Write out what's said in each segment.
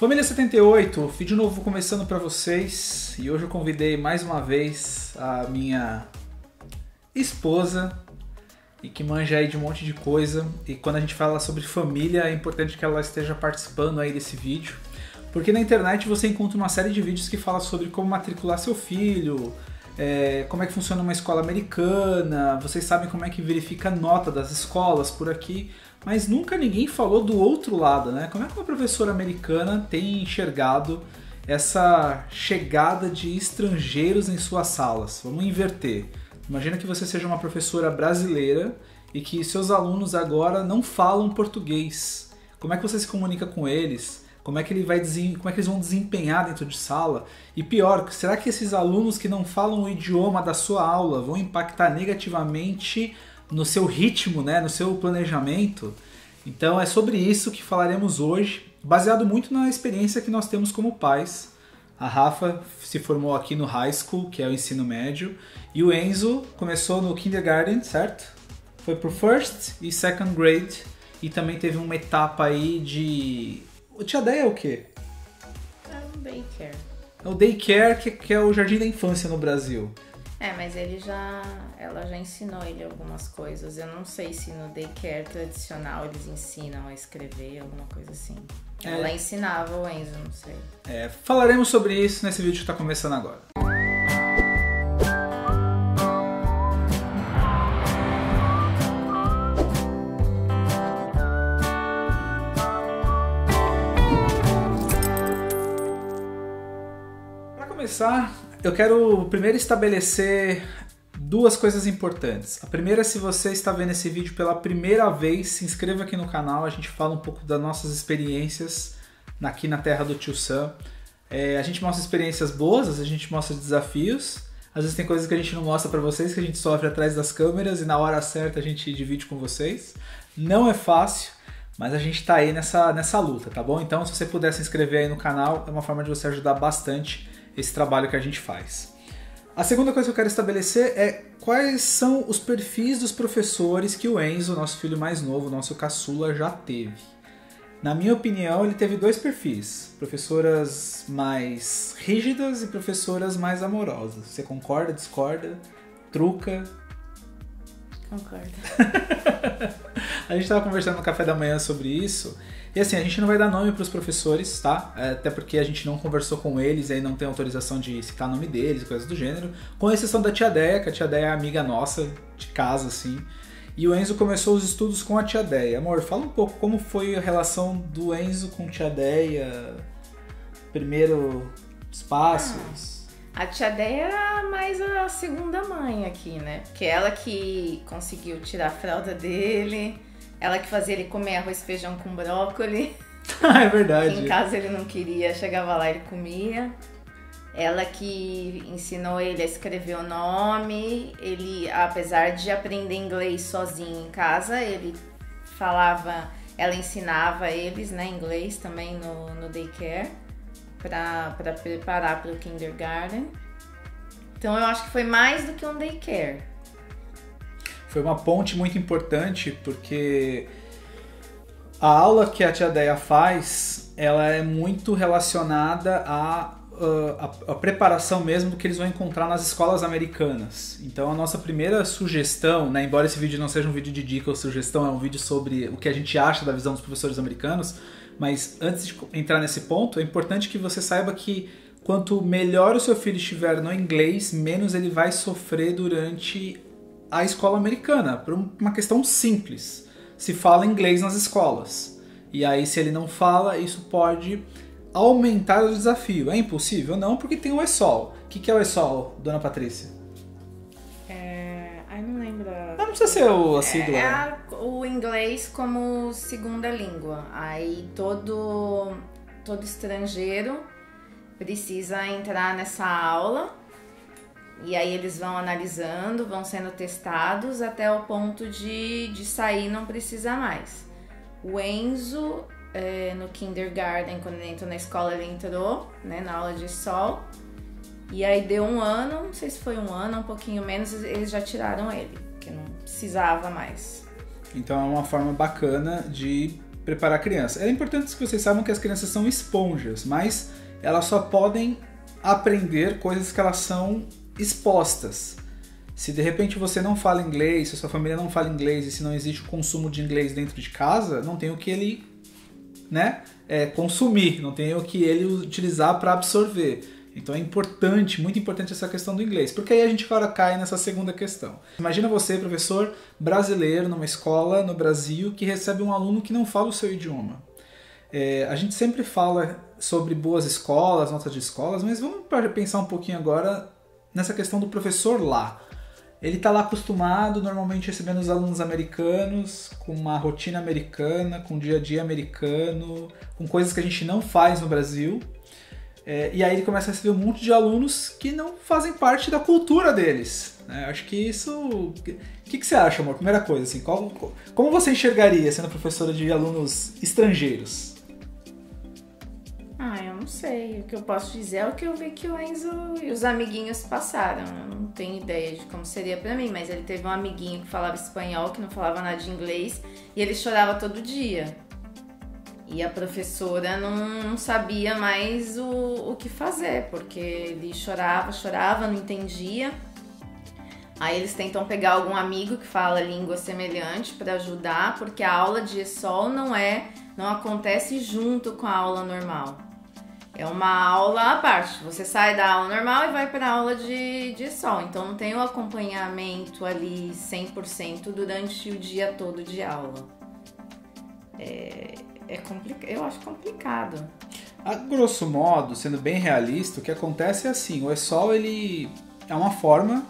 Família 78, vídeo novo começando para vocês e hoje eu convidei mais uma vez a minha esposa e que manja aí de um monte de coisa, e quando a gente fala sobre família é importante que ela esteja participando aí desse vídeo, porque na internet você encontra uma série de vídeos que fala sobre como matricular seu filho, como é que funciona uma escola americana, vocês sabem como é que verifica a nota das escolas por aqui, mas nunca ninguém falou do outro lado, né? Como é que uma professora americana tem enxergado essa chegada de estrangeiros em suas salas? Vamos inverter. Imagina que você seja uma professora brasileira e que seus alunos agora não falam português. Como é que você se comunica com eles? Como é que eles vão desempenhar dentro de sala? E pior, será que esses alunos que não falam o idioma da sua aula vão impactar negativamente no seu ritmo, né, no seu planejamento? Então é sobre isso que falaremos hoje, baseado muito na experiência que nós temos como pais. A Rafa se formou aqui no high school, que é o ensino médio, e o Enzo começou no kindergarten, certo? Foi pro first e second grade, e também teve uma etapa aí de... O Tia Deia é o quê? É um daycare. É o daycare, que é o jardim da infância no Brasil. Mas ela já ensinou ele algumas coisas. Eu não sei se no daycare tradicional eles ensinam a escrever, alguma coisa assim. Ela ensinava o Enzo, não sei. Falaremos sobre isso nesse vídeo que está começando agora. Para começar, eu quero primeiro estabelecer duas coisas importantes. A primeira, se você está vendo esse vídeo pela primeira vez, se inscreva aqui no canal, a gente fala um pouco das nossas experiências aqui na terra do Tio Sam. A gente mostra experiências boas, às vezes a gente mostra desafios, às vezes tem coisas que a gente não mostra para vocês, que a gente sofre atrás das câmeras e na hora certa a gente divide com vocês. Não é fácil, mas a gente tá aí nessa luta, tá bom? Então se você puder se inscrever aí no canal, é uma forma de você ajudar bastante esse trabalho que a gente faz. A segunda coisa que eu quero estabelecer é quais são os perfis dos professores que o Enzo, nosso filho mais novo, nosso caçula, já teve. Na minha opinião, ele teve dois perfis, professoras mais rígidas e professoras mais amorosas. Você concorda, discorda, truca? Concordo. A gente estava conversando no café da manhã sobre isso. E assim, a gente não vai dar nome para os professores, tá? Até porque a gente não conversou com eles e aí não tem autorização de citar o nome deles, coisas do gênero. Com exceção da Tia Deia, que a Tia Deia é amiga nossa, de casa, assim. E o Enzo começou os estudos com a Tia Deia. Amor, fala um pouco como foi a relação do Enzo com Tia Deia, primeiro passos. A Tia Deia era mais a segunda mãe aqui, né? Porque ela que conseguiu tirar a fralda dele, ela que fazia ele comer arroz e feijão com brócolis. É verdade. Que em casa ele não queria, chegava lá e ele comia. Ela que ensinou ele a escrever o nome. Ele, apesar de aprender inglês sozinho em casa, ela ensinava eles, né, inglês também no daycare, para preparar para o kindergarten. Então eu acho que foi mais do que um daycare. Foi uma ponte muito importante, porque a aula que a Tia Deia faz, ela é muito relacionada à preparação mesmo do que eles vão encontrar nas escolas americanas. Então a nossa primeira sugestão, né, embora esse vídeo não seja um vídeo de dica ou sugestão, é um vídeo sobre o que a gente acha da visão dos professores americanos, mas antes de entrar nesse ponto, é importante que você saiba que quanto melhor o seu filho estiver no inglês, menos ele vai sofrer durante a escola americana, por uma questão simples. Se fala inglês nas escolas. E aí, se ele não fala, isso pode aumentar o desafio. É impossível? Não, porque tem o ESOL. O que é o ESOL, dona Patrícia? Não lembro. Não precisa ser a sigla. O inglês como segunda língua. Aí todo estrangeiro precisa entrar nessa aula. E aí eles vão analisando, vão sendo testados até o ponto de sair, não precisa mais. O Enzo, no kindergarten, quando ele entrou na escola, ele entrou, né, na aula de sol. E aí deu um ano, não sei se foi um ano, um pouquinho menos, eles já tiraram ele, porque não precisava mais. Então é uma forma bacana de preparar a criança. É importante que vocês saibam que as crianças são esponjas, mas elas só podem aprender coisas que elas são expostas. Se de repente você não fala inglês, se a sua família não fala inglês e se não existe o consumo de inglês dentro de casa, não tem o que ele, né, consumir, não tem o que ele utilizar para absorver. Então é importante, muito importante essa questão do inglês, porque aí a gente agora cai nessa segunda questão. Imagina você, professor brasileiro, numa escola no Brasil, que recebe um aluno que não fala o seu idioma. A gente sempre fala sobre boas escolas, notas de escolas, mas vamos pensar um pouquinho agora nessa questão do professor lá. Ele está lá acostumado, normalmente recebendo os alunos americanos, com uma rotina americana, com um dia a dia americano, com coisas que a gente não faz no Brasil. E aí ele começa a receber um monte de alunos que não fazem parte da cultura deles. Acho que isso... O que você acha, amor? Primeira coisa, assim, como você enxergaria sendo professora de alunos estrangeiros? Eu não sei. O que eu posso dizer é o que eu vi que o Enzo e os amiguinhos passaram. Eu não tenho ideia de como seria pra mim, mas ele teve um amiguinho que falava espanhol, que não falava nada de inglês, e ele chorava todo dia. E a professora não sabia mais o que fazer, porque ele chorava, não entendia. Aí eles tentam pegar algum amigo que fala língua semelhante para ajudar, porque a aula de ESOL não acontece junto com a aula normal. É uma aula à parte. Você sai da aula normal e vai para a aula de ESOL. Então não tem o acompanhamento ali 100% durante o dia todo de aula. Eu acho complicado. A grosso modo, sendo bem realista, o que acontece é assim, o ESOL ele é uma forma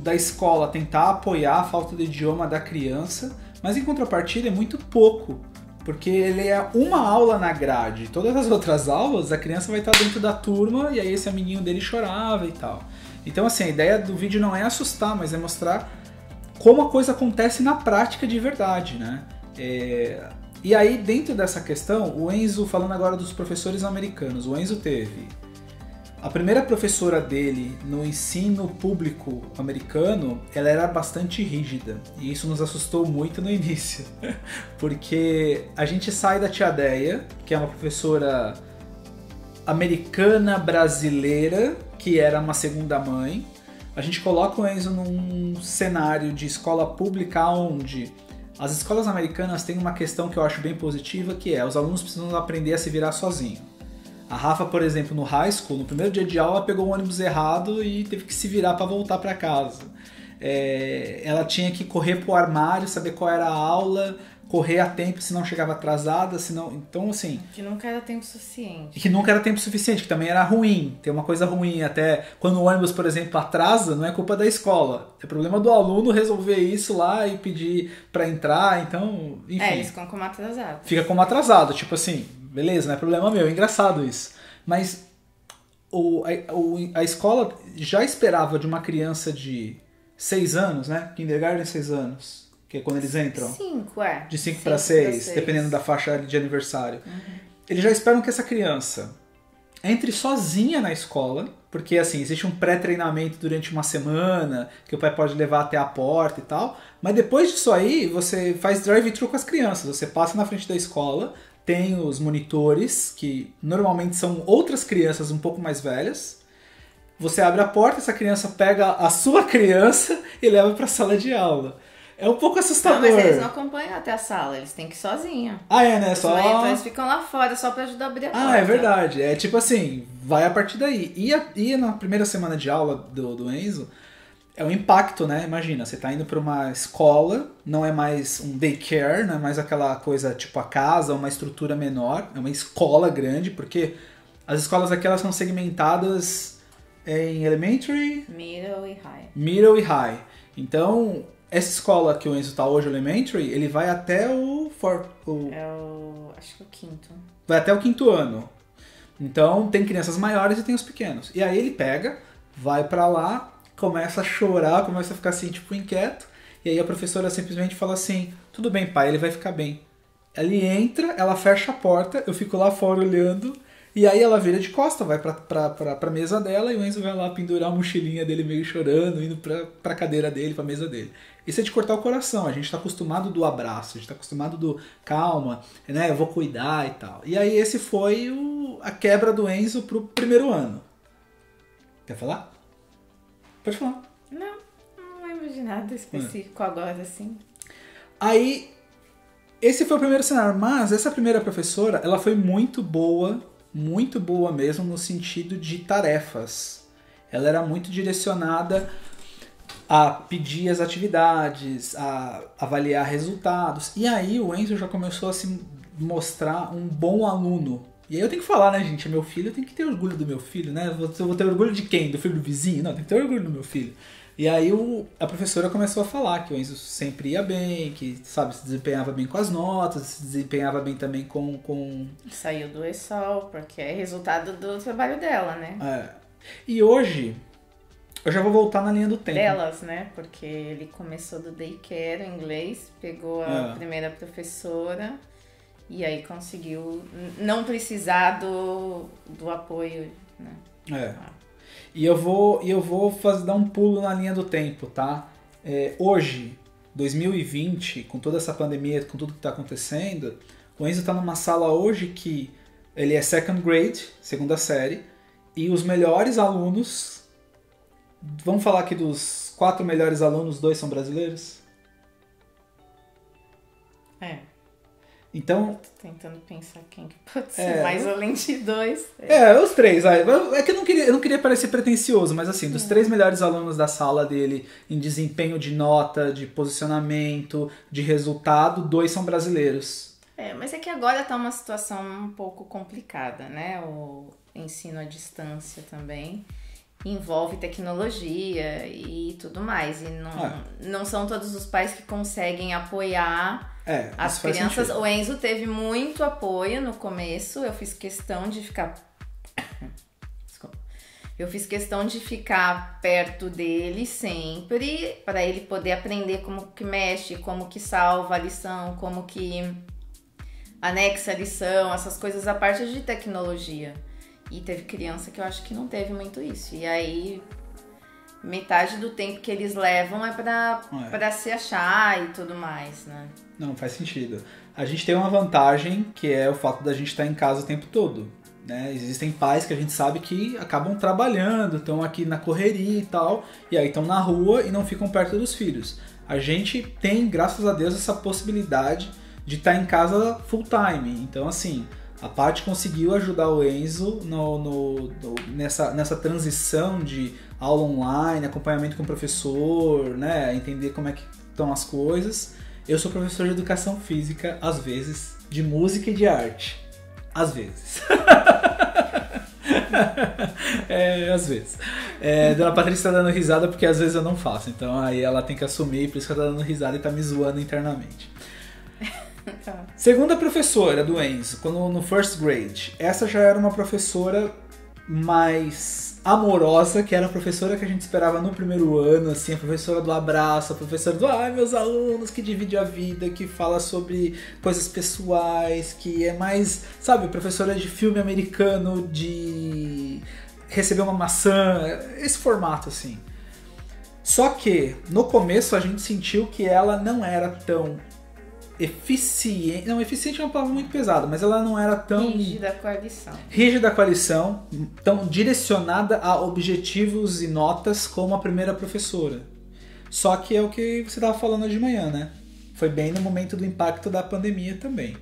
da escola tentar apoiar a falta de idioma da criança, mas em contrapartida é muito pouco, porque ele é uma aula na grade. Todas as outras aulas a criança vai estar dentro da turma e aí esse amiguinho dele chorava e tal. Então assim, a ideia do vídeo não é assustar, mas é mostrar como a coisa acontece na prática de verdade, né? E aí, dentro dessa questão, o Enzo, falando agora dos professores americanos, o Enzo teve a primeira professora dele no ensino público americano, ela era bastante rígida, e isso nos assustou muito no início, porque a gente sai da tia Deia, que é uma professora americana brasileira, que era uma segunda mãe, a gente coloca o Enzo num cenário de escola pública onde as escolas americanas têm uma questão que eu acho bem positiva, que é os alunos precisam aprender a se virar sozinho. A Rafa, por exemplo, no high school, no primeiro dia de aula, pegou o ônibus errado e teve que se virar para voltar para casa. Ela tinha que correr pro armário, saber qual era a aula, correr a tempo se não chegava atrasada, senão... Então, assim... Que nunca era tempo suficiente. Que nunca era tempo suficiente, que também era ruim. Tem uma coisa ruim, até quando o ônibus, por exemplo, atrasa, não é culpa da escola. É problema do aluno resolver isso lá e pedir para entrar, então... Enfim. Eles ficam como atrasados. Fica como atrasado, tipo assim, beleza, não é problema meu, é engraçado isso. Mas a escola já esperava de uma criança de 6 anos, né? Kindergarten 6 anos. Que é quando eles entram. 5, De 5 para 6, dependendo da faixa de aniversário. Uhum. Eles já esperam que essa criança entre sozinha na escola, porque assim, existe um pré-treinamento durante uma semana, que o pai pode levar até a porta e tal, mas depois disso aí, você faz drive-thru com as crianças, você passa na frente da escola, tem os monitores, que normalmente são outras crianças um pouco mais velhas, você abre a porta, essa criança pega a sua criança e leva para a sala de aula. É um pouco assustador. Não, mas eles não acompanham até a sala, eles têm que ir sozinhos. Né? Então eles ficam lá fora só pra ajudar a abrir a porta. É verdade. É tipo assim, vai a partir daí. E na primeira semana de aula do Enzo, é um impacto, né? Imagina, você tá indo pra uma escola, não é mais um daycare, não é mais aquela coisa tipo a casa, uma estrutura menor, é uma escola grande, porque as escolas aqui elas são segmentadas em elementary, middle e high. Então... Essa escola que o Enzo tá hoje, elementary, ele vai até acho que o 5º. Vai até o 5º ano. Então tem crianças maiores e tem os pequenos. E aí ele pega, vai pra lá, começa a chorar, começa a ficar assim, tipo, inquieto. E aí a professora simplesmente fala assim, tudo bem, pai, ele vai ficar bem. Ele entra, ela fecha a porta, eu fico lá fora olhando. E aí ela vira de costa, vai pra mesa dela e o Enzo vai lá pendurar a mochilinha dele meio chorando, indo pra cadeira dele, pra mesa dele. Isso é de cortar o coração. A gente tá acostumado do abraço, a gente tá acostumado do calma, né? Eu vou cuidar e tal. E aí esse foi a quebra do Enzo pro primeiro ano. Quer falar? Pode falar. Não lembro de nada específico agora, assim. Aí, esse foi o primeiro cenário. Mas essa primeira professora, ela foi muito boa mesmo no sentido de tarefas. Ela era muito direcionada a pedir as atividades, a avaliar resultados. E aí o Enzo já começou a se mostrar um bom aluno. E aí eu tenho que falar, né, gente? É meu filho, eu tenho que ter orgulho do meu filho, né? Eu vou ter orgulho de quem? Do filho do vizinho? Não, tem que ter orgulho do meu filho. E aí a professora começou a falar que o Enzo sempre ia bem, que, sabe, se desempenhava bem com as notas, se desempenhava bem também com... Saiu do ESOL, porque é resultado do trabalho dela, né? É. E hoje, eu já vou voltar na linha do tempo. Delas, né? Porque ele começou do daycare em inglês, pegou a primeira professora e aí conseguiu não precisar do apoio, né? É. E eu vou dar um pulo na linha do tempo, tá? Hoje, 2020, com toda essa pandemia, com tudo que está acontecendo, o Enzo está numa sala hoje que ele é second grade, segunda série, e os melhores alunos, vamos falar aqui dos 4 melhores alunos, 2 são brasileiros? Então... Tô tentando pensar quem que pode ser mais além de 2. Os 3. É que eu não queria parecer pretencioso, mas assim, dos 3 melhores alunos da sala dele em desempenho de nota, de posicionamento, de resultado, 2 são brasileiros. Mas é que agora tá uma situação um pouco complicada, né? O ensino à distância também envolve tecnologia e tudo mais. E não são todos os pais que conseguem apoiar as crianças. O Enzo teve muito apoio no começo. Eu fiz questão de ficar perto dele sempre, para ele poder aprender como que mexe, como que salva a lição, como que anexa a lição, essas coisas a parte de tecnologia. E teve criança que eu acho que não teve muito isso. E aí, metade do tempo que eles levam é pra se achar e tudo mais, né? Não, faz sentido. A gente tem uma vantagem, que é o fato da gente estar em casa o tempo todo, né? Existem pais que a gente sabe que acabam trabalhando, estão aqui na correria e tal, e aí estão na rua e não ficam perto dos filhos. A gente tem, graças a Deus, essa possibilidade de estar em casa full time. Então, assim... A Paty conseguiu ajudar o Enzo nessa transição de aula online, acompanhamento com o professor, né? Entender como é que estão as coisas. Eu sou professor de educação física, às vezes, de música e de arte. Às vezes. Às vezes. Dona Patrícia tá dando risada porque às vezes eu não faço. Então aí ela tem que assumir, por isso que ela tá dando risada e tá me zoando internamente. Segunda professora do Enzo, quando no first grade, essa já era uma professora mais amorosa, que era a professora que a gente esperava no primeiro ano, assim, a professora do abraço, a professora do meus alunos, que divide a vida, que fala sobre coisas pessoais, que é mais, sabe, professora de filme americano, de receber uma maçã, esse formato, assim. Só que, no começo, a gente sentiu que ela não era tão eficiente. Não, eficiente é uma palavra muito pesada, mas ela não era tão... Rígida com a lição. Rígida com a lição, tão direcionada a objetivos e notas como a primeira professora. Só que é o que você estava falando de manhã, né? Foi bem no momento do impacto da pandemia também.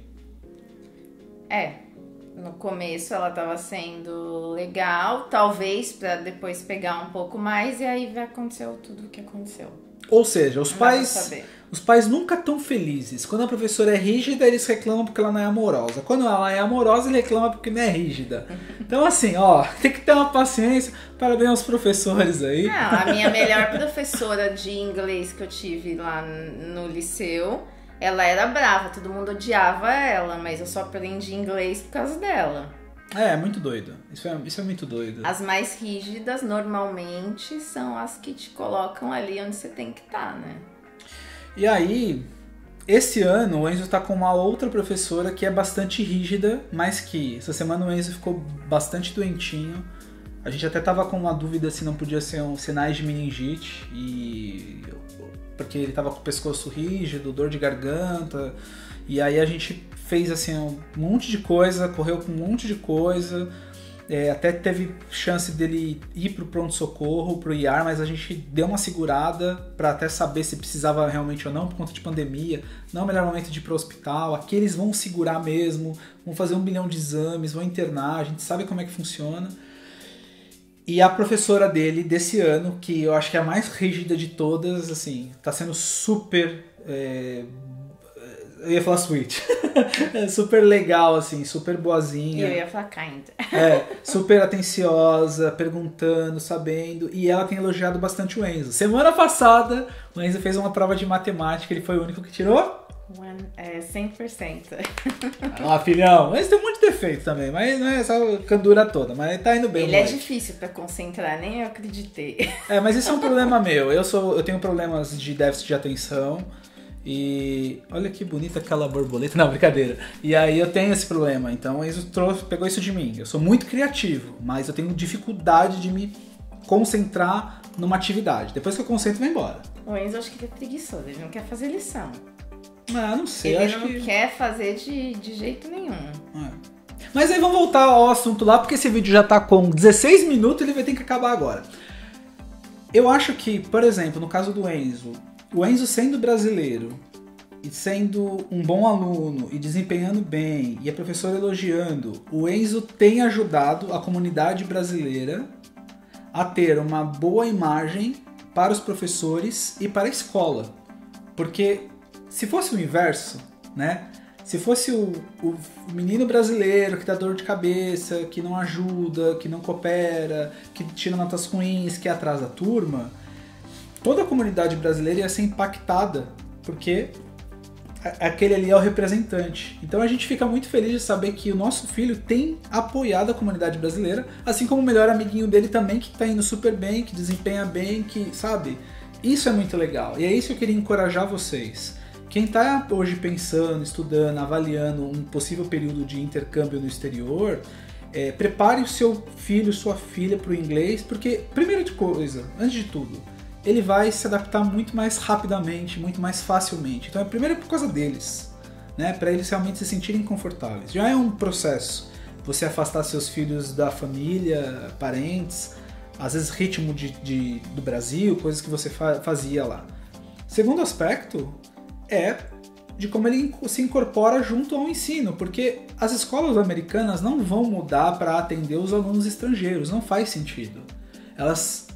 No começo ela estava sendo legal, talvez para depois pegar um pouco mais, e aí vai acontecer tudo o que aconteceu. Ou seja, os pais nunca estão felizes. Quando a professora é rígida, eles reclamam porque ela não é amorosa. Quando ela é amorosa, ele reclama porque não é rígida. Então, assim, tem que ter uma paciência. Parabéns aos professores aí. A minha melhor professora de inglês que eu tive lá no liceu, ela era brava, todo mundo odiava ela, mas eu só aprendi inglês por causa dela. É muito doido. Isso é muito doido. As mais rígidas, normalmente, são as que te colocam ali onde você tem que estar, né? E aí, esse ano, o Enzo tá com uma outra professora que é bastante rígida, mas que essa semana o Enzo ficou bastante doentinho. A gente até tava com uma dúvida se não podia ser sinais de meningite, porque ele tava com o pescoço rígido, dor de garganta, e aí a gente fez assim um monte de coisa, correu com um monte de coisa, até teve chance dele ir pro pronto-socorro, pro IR, mas a gente deu uma segurada para até saber se precisava realmente ou não, por conta de pandemia. Não é o melhor momento de ir pro hospital, aqui eles vão segurar mesmo, vão fazer 1 bilhão de exames, vão internar, a gente sabe como é que funciona. E a professora dele desse ano, que eu acho que é a mais rígida de todas, assim, tá sendo super... eu ia falar sweet. Super legal, assim, super boazinha. Eu ia falar kind. Super atenciosa, perguntando, sabendo. E ela tem elogiado bastante o Enzo. Semana passada, o Enzo fez uma prova de matemática, ele foi o único que tirou? 100%. Ah, filhão, mas tem um monte de defeito também, mas não é essa candura toda, mas tá indo bem. Ele é difícil pra concentrar, nem eu acreditei. Mas isso é um problema meu. Eu tenho problemas de déficit de atenção. E olha que bonita aquela borboleta. Não, brincadeira. E aí eu tenho esse problema. Então o Enzo pegou isso de mim. Eu sou muito criativo, mas eu tenho dificuldade de me concentrar numa atividade. Depois que eu concentro, vai embora. O Enzo acho que ele é preguiçoso, ele não quer fazer lição. Não sei. Ele não quer fazer de jeito nenhum. Mas aí vamos voltar ao assunto lá, porque esse vídeo já tá com 16 minutos e ele vai ter que acabar agora. Eu acho que, por exemplo, no caso do Enzo, o Enzo sendo brasileiro e sendo um bom aluno e desempenhando bem e a professora elogiando, o Enzo tem ajudado a comunidade brasileira a ter uma boa imagem para os professores e para a escola. Porque se fosse o inverso, né? Se fosse o menino brasileiro que dá dor de cabeça, que não ajuda, que não coopera, que tira notas ruins, que atrasa a turma, toda a comunidade brasileira ia ser impactada, porque aquele ali é o representante. Então a gente fica muito feliz de saber que o nosso filho tem apoiado a comunidade brasileira, assim como o melhor amiguinho dele também, que tá indo super bem, que desempenha bem, que, sabe? Isso é muito legal. E é isso que eu queria encorajar vocês. Quem está hoje pensando, estudando, avaliando um possível período de intercâmbio no exterior, prepare o seu filho, sua filha para o inglês, porque, primeira coisa, antes de tudo, ele vai se adaptar muito mais rapidamente, muito mais facilmente. Então, primeiro por causa deles, né? Para eles realmente se sentirem confortáveis. Já é um processo você afastar seus filhos da família, parentes, às vezes ritmo do Brasil, coisas que você fazia lá. Segundo aspecto é de como ele se incorpora junto ao ensino, porque as escolas americanas não vão mudar para atender os alunos estrangeiros, não faz sentido. Elas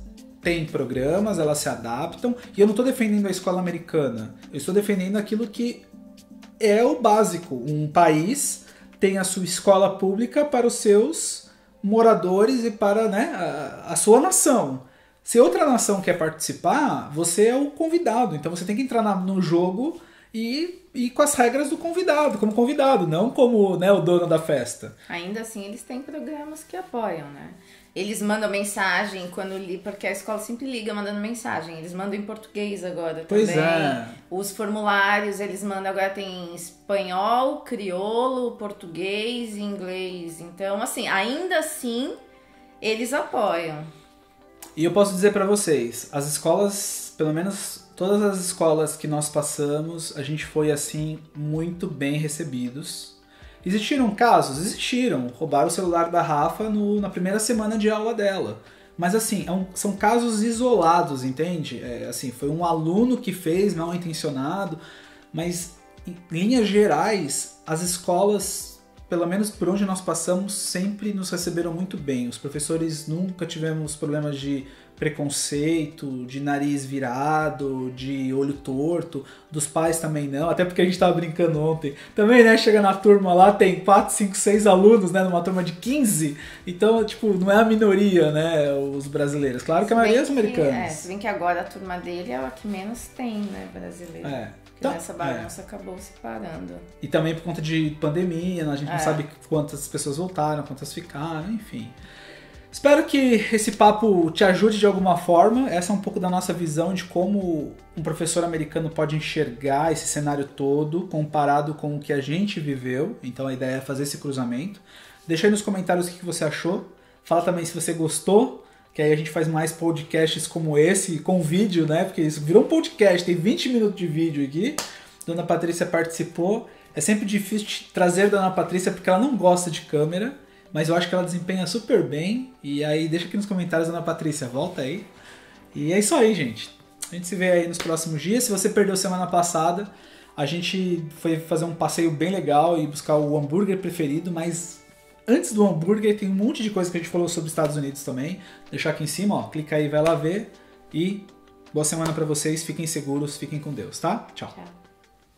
têm programas, elas se adaptam, e eu não estou defendendo a escola americana, eu estou defendendo aquilo que é o básico. Um país tem a sua escola pública para os seus moradores e para, né, a sua nação. Se outra nação quer participar, você é o convidado. Então você tem que entrar no jogo e com as regras do convidado, como convidado, não como, né, o dono da festa. Ainda assim, eles têm programas que apoiam, né? Eles mandam mensagem porque a escola sempre liga mandando mensagem. Eles mandam em português agora pois também. É. Os formulários, eles mandam agora, tem espanhol, crioulo, português e inglês. Então, assim, ainda assim, eles apoiam. E eu posso dizer para vocês, as escolas, pelo menos todas as escolas que nós passamos, a gente foi assim muito bem recebidos. Existiram casos? Existiram. Roubaram o celular da Rafa na primeira semana de aula dela. Mas assim, são casos isolados, entende? Assim, foi um aluno que fez, mal intencionado, mas em linhas gerais, as escolas, pelo menos por onde nós passamos, sempre nos receberam muito bem. Os professores nunca tivemos problemas de preconceito, de nariz virado, de olho torto, dos pais também não, até porque a gente tava brincando ontem. Também, né, chega na turma lá, tem 4, 5, 6 alunos, né, numa turma de 15, então, tipo, não é a minoria, né, os brasileiros. Claro que a maioria é os americanos. Se bem que agora a turma dele é a que menos tem, né, brasileiro. Então, essa bagunça acabou se parando. E também por conta de pandemia, né? A gente não sabe quantas pessoas voltaram, quantas ficaram, enfim. Espero que esse papo te ajude de alguma forma. Essa é um pouco da nossa visão de como um professor americano pode enxergar esse cenário todo comparado com o que a gente viveu. Então a ideia é fazer esse cruzamento. Deixa aí nos comentários o que você achou. Fala também se você gostou, que aí a gente faz mais podcasts como esse, com vídeo, né? Porque isso virou um podcast, tem 20 minutos de vídeo aqui. Dona Patrícia participou. É sempre difícil trazer a Dona Patrícia porque ela não gosta de câmera, mas eu acho que ela desempenha super bem. E aí deixa aqui nos comentários, Dona Patrícia, volta aí. E é isso aí, gente. A gente se vê aí nos próximos dias. Se você perdeu semana passada, a gente foi fazer um passeio bem legal e buscar o hambúrguer preferido, mas antes do hambúrguer tem um monte de coisa que a gente falou sobre os Estados Unidos também. Deixar aqui em cima, ó, clica aí, vai lá ver. E boa semana pra vocês, fiquem seguros, fiquem com Deus, tá? Tchau. Tchau.